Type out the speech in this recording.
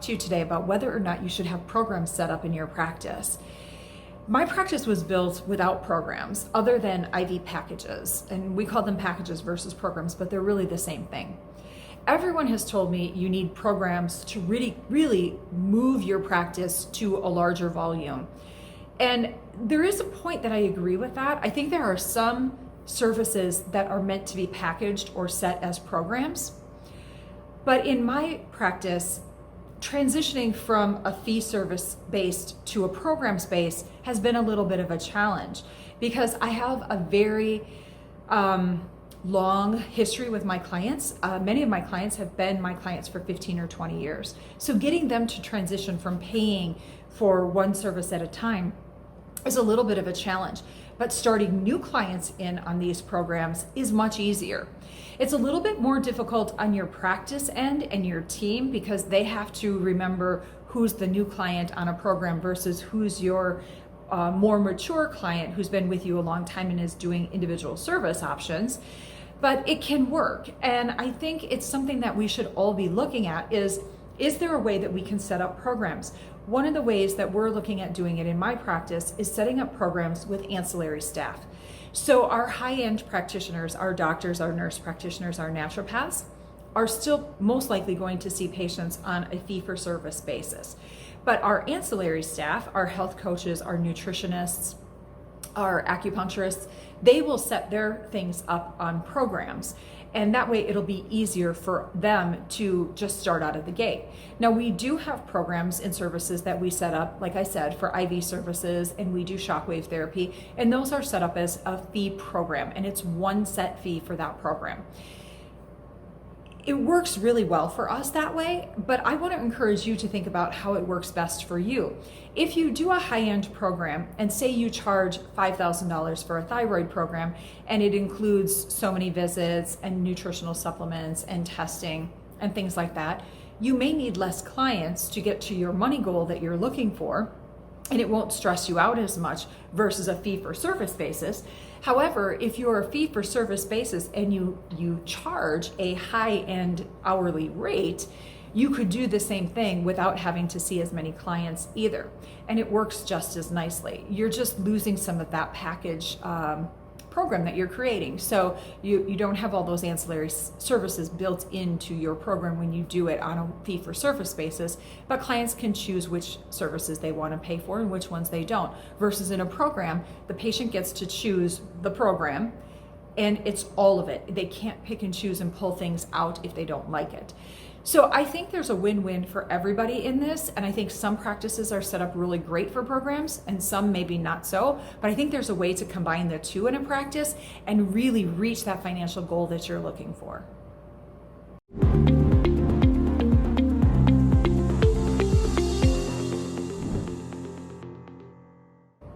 to you today about whether or not you should have programs set up in your practice. My practice was built without programs other than IV packages, and we call them packages versus programs, but they're really the same thing. Everyone has told me you need programs to really move your practice to a larger volume. And there is a point that I agree with that. I think there are some services that are meant to be packaged or set as programs. But in my practice, transitioning from a fee service based to a programs based has been a little bit of a challenge because I have a very long history with my clients. Many of my clients have been my clients for 15 or 20 years. So getting them to transition from paying for one service at a time is a little bit of a challenge. But starting new clients in on these programs is much easier. It's a little bit more difficult on your practice end and your team because they have to remember who's the new client on a program versus who's your more mature client who's been with you a long time and is doing individual service options. But it can work. And I think it's something that we should all be looking at is there a way that we can set up programs? One of the ways that we're looking at doing it in my practice is setting up programs with ancillary staff. So our high-end practitioners, our doctors, our nurse practitioners, our naturopaths are still most likely going to see patients on a fee-for-service basis. But our ancillary staff, our health coaches, our nutritionists, our acupuncturists, they will set their things up on programs. And that way it'll be easier for them to just start out of the gate. Now we do have programs and services that we set up, like I said, for IV services, and we do shockwave therapy, and those are set up as a fee program, and it's one set fee for that program. It works really well for us that way, but I want to encourage you to think about how it works best for you. If you do a high-end program and say you charge $5,000 for a thyroid program and it includes so many visits and nutritional supplements and testing and things like that, you may need less clients to get to your money goal that you're looking for, and it won't stress you out as much versus a fee-for-service basis. However, if you're a fee-for-service basis and you charge a high-end hourly rate, you could do the same thing without having to see as many clients either. And it works just as nicely. You're just losing some of that package program that you're creating. So you don't have all those ancillary services built into your program when you do it on a fee-for-service basis, but clients can choose which services they want to pay for and which ones they don't. Versus in a program, the patient gets to choose the program and it's all of it. They can't pick and choose and pull things out if they don't like it. So I think there's a win-win for everybody in this, and I think some practices are set up really great for programs and some maybe not so, but I think there's a way to combine the two in a practice and really reach that financial goal that you're looking for.